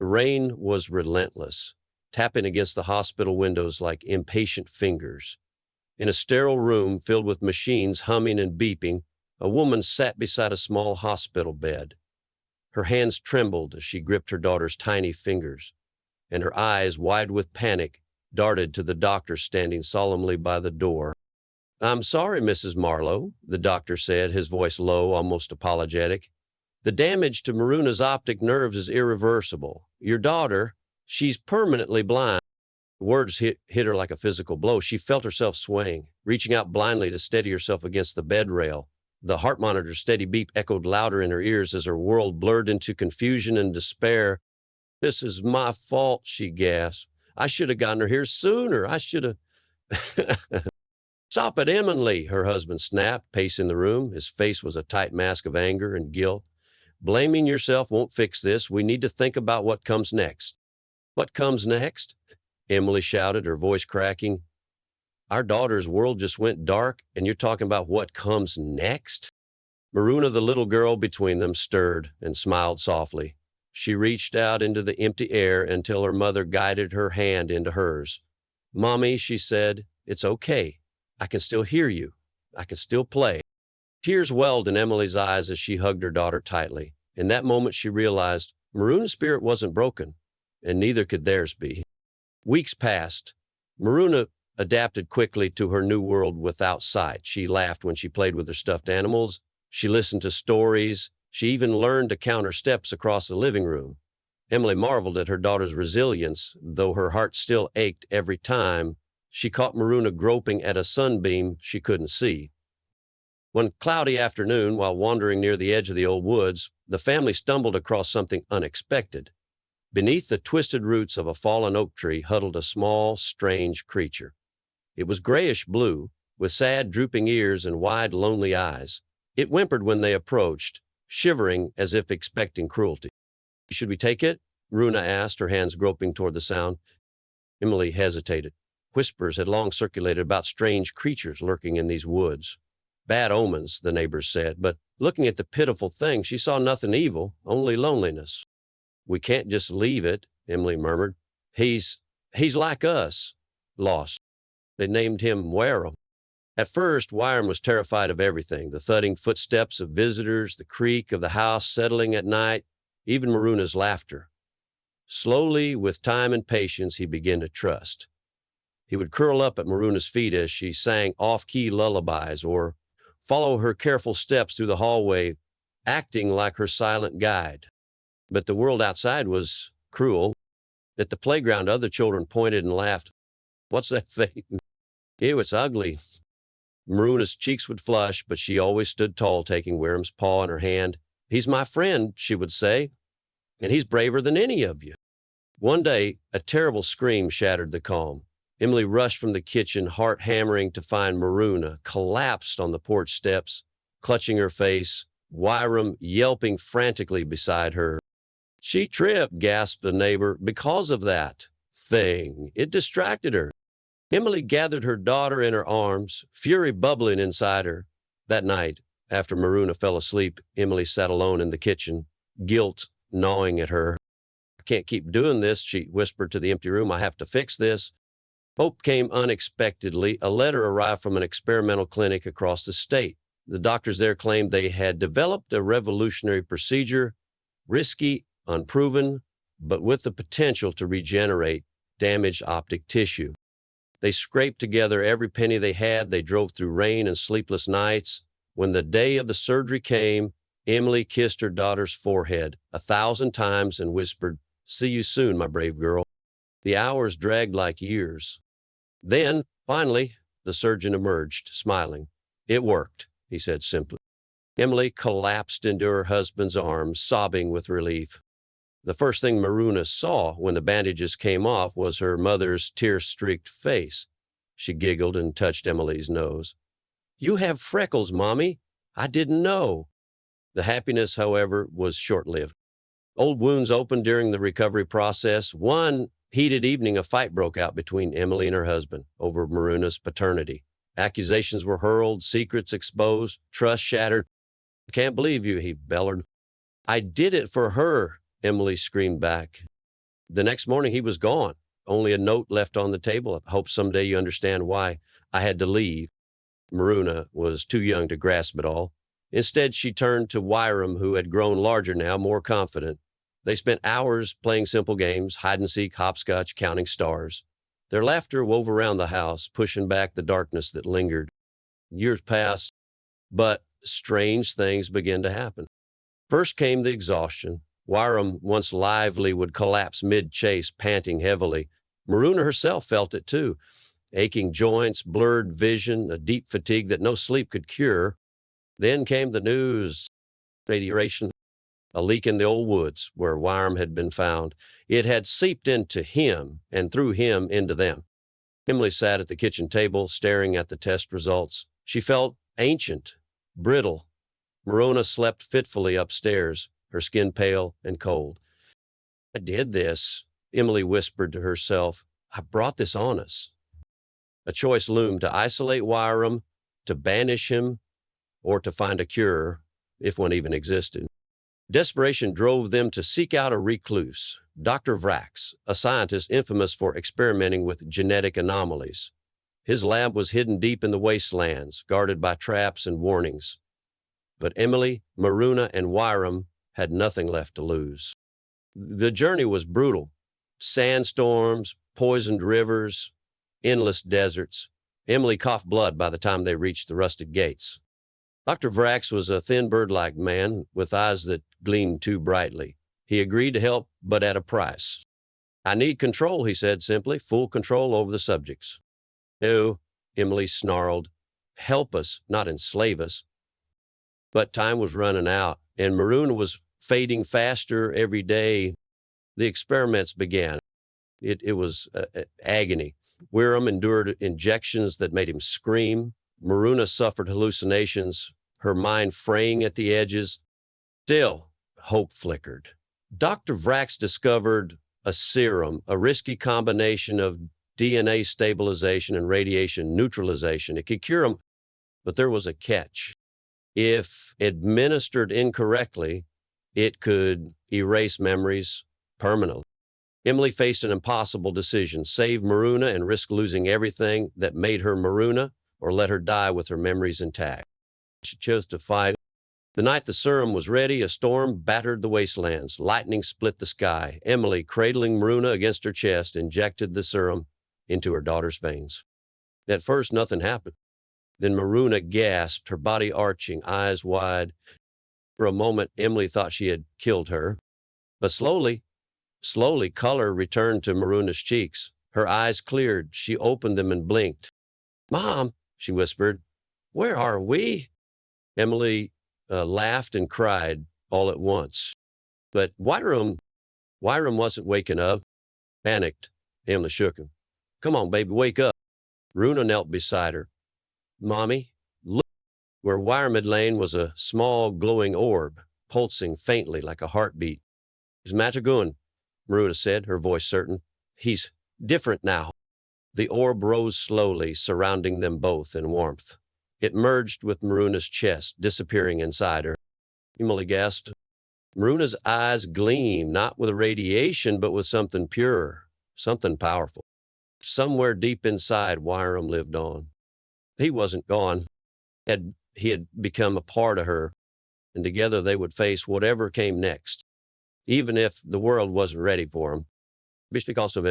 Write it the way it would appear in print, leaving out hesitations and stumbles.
The rain was relentless, tapping against the hospital windows like impatient fingers. In a sterile room filled with machines humming and beeping, a woman sat beside a small hospital bed. Her hands trembled as she gripped her daughter's tiny fingers, and her eyes, wide with panic, darted to the doctor standing solemnly by the door. "I'm sorry, Mrs. Marlowe," the doctor said, his voice low, almost apologetic. "The damage to MROONA's optic nerves is irreversible. Your daughter, she's permanently blind." The words hit her like a physical blow. She felt herself swaying, reaching out blindly to steady herself against the bed rail. The heart monitor's steady beep echoed louder in her ears as her world blurred into confusion and despair. "This is my fault," she gasped. "I should have gotten her here sooner. I should have." "Stop it, Emily," her husband snapped, pacing the room. His face was a tight mask of anger and guilt. "Blaming yourself won't fix this. We need to think about what comes next." "What comes next?" Emily shouted, her voice cracking. "Our daughter's world just went dark, and you're talking about what comes next?" MROONA, the little girl between them, stirred and smiled softly. She reached out into the empty air until her mother guided her hand into hers. "Mommy," she said, "it's okay. I can still hear you. I can still play." Tears welled in Emily's eyes as she hugged her daughter tightly. In that moment, she realized MROONA's spirit wasn't broken, and neither could theirs be. Weeks passed. MROONA adapted quickly to her new world without sight. She laughed when she played with her stuffed animals. She listened to stories. She even learned to count her steps across the living room. Emily marveled at her daughter's resilience, though her heart still ached every time she caught MROONA groping at a sunbeam she couldn't see. One cloudy afternoon, while wandering near the edge of the old woods, the family stumbled across something unexpected. Beneath the twisted roots of a fallen oak tree huddled a small, strange creature. It was grayish blue, with sad, drooping ears and wide, lonely eyes. It whimpered when they approached, shivering as if expecting cruelty. "Should we take it?" MROONA asked, her hands groping toward the sound. Emily hesitated. Whispers had long circulated about strange creatures lurking in these woods. Bad omens, the neighbors said, but looking at the pitiful thing, she saw nothing evil, only loneliness. "We can't just leave it," Emily murmured. He's like us, lost. They named him WYRUM." At first, WYRUM was terrified of everything, the thudding footsteps of visitors, the creak of the house settling at night, even MROONA's laughter. Slowly, with time and patience, he began to trust. He would curl up at MROONA's feet as she sang off-key lullabies or follow her careful steps through the hallway, acting like her silent guide. But the world outside was cruel. At the playground, other children pointed and laughed. "What's that thing? Ew, it's ugly." MROONA's cheeks would flush, but she always stood tall, taking WYRUM's paw in her hand. "He's my friend," she would say, "and he's braver than any of you." One day, a terrible scream shattered the calm. Emily rushed from the kitchen, heart hammering, to find MROONA collapsed on the porch steps, clutching her face, WYRUM yelping frantically beside her. "She tripped," gasped a neighbor, "because of that thing. It distracted her." Emily gathered her daughter in her arms, fury bubbling inside her. That night, after MROONA fell asleep, Emily sat alone in the kitchen, guilt gnawing at her. "I can't keep doing this," she whispered to the empty room. "I have to fix this." Hope came unexpectedly. A letter arrived from an experimental clinic across the state. The doctors there claimed they had developed a revolutionary procedure, risky, unproven, but with the potential to regenerate damaged optic tissue. They scraped together every penny they had. They drove through rain and sleepless nights. When the day of the surgery came, Emily kissed her daughter's forehead 1,000 times and whispered, "See you soon, my brave girl." The hours dragged like years. Then, finally, the surgeon emerged, smiling. "It worked," he said simply. Emily collapsed into her husband's arms, sobbing with relief. The first thing MROONA saw when the bandages came off was her mother's tear-streaked face. She giggled and touched Emily's nose. "You have freckles, Mommy. I didn't know." The happiness, however, was short-lived. Old wounds opened during the recovery process. One heated evening, a fight broke out between Emily and her husband over MROONA's paternity. Accusations were hurled, secrets exposed, trust shattered. "I can't believe you," he bellowed. "I did it for her," Emily screamed back. The next morning, he was gone. Only a note left on the table. I hope someday you understand why I had to leave. MROONA was too young to grasp it all. Instead, she turned to WYRUM, who had grown larger now, more confident. They spent hours playing simple games, hide and seek, hopscotch, counting stars. Their laughter wove around the house, pushing back the darkness that lingered. Years passed, but strange things began to happen. First came the exhaustion. WYRUM, once lively, would collapse mid-chase, panting heavily. MROONA herself felt it too. Aching joints, blurred vision, a deep fatigue that no sleep could cure. Then came the news, radiation, a leak in the old woods where WYRUM had been found. It had seeped into him and through him into them. Emily sat at the kitchen table, staring at the test results. She felt ancient, brittle. MROONA slept fitfully upstairs, her skin pale and cold. I did this, Emily whispered to herself. I brought this on us. A choice loomed: to isolate WYRUM, to banish him, or to find a cure, if one even existed. Desperation drove them to seek out a recluse, Dr. Vrax, a scientist infamous for experimenting with genetic anomalies. His lab was hidden deep in the wastelands, guarded by traps and warnings. But Emily, MROONA, and WYRUM had nothing left to lose. The journey was brutal. Sandstorms, poisoned rivers, endless deserts. Emily coughed blood by the time they reached the rusted gates. Dr. Vrax was a thin bird-like man with eyes that gleamed too brightly. He agreed to help, but at a price. I need control, he said simply, full control over the subjects. No, Emily snarled. Help us, not enslave us. But time was running out, and MROONA was fading faster every day. The experiments began. It was agony. WYRUM endured injections that made him scream. MROONA suffered hallucinations, her mind fraying at the edges. Still, hope flickered. Dr. Vrax discovered a serum, a risky combination of DNA stabilization and radiation neutralization. It could cure him, but there was a catch. If administered incorrectly, it could erase memories permanently. Emily faced an impossible decision: save MROONA and risk losing everything that made her MROONA, or let her die with her memories intact. She chose to fight. The night the serum was ready, a storm battered the wastelands. Lightning split the sky. Emily, cradling MROONA against her chest, injected the serum into her daughter's veins. At first, nothing happened. Then MROONA gasped, her body arching, eyes wide. For a moment, Emily thought she had killed her. But slowly, color returned to MROONA's cheeks. Her eyes cleared. She opened them and blinked. Mom, she whispered, where are we? Emily laughed and cried all at once. But WYRUM wasn't waking up. Panicked, Emily shook him. Come on, baby, wake up. MROONA knelt beside her. Mommy, look. Where WYRUM had lain was a small glowing orb, pulsing faintly like a heartbeat. He's Matagun, MROONA said, her voice certain. He's different now. The orb rose slowly, surrounding them both in warmth. It merged with MROONA's chest, disappearing inside her. Emily gasped. MROONA's eyes gleamed, not with radiation, but with something pure, something powerful. Somewhere deep inside, WYRUM lived on. He wasn't gone. He had become a part of her, and together they would face whatever came next, even if the world wasn't ready for him. Bishvik also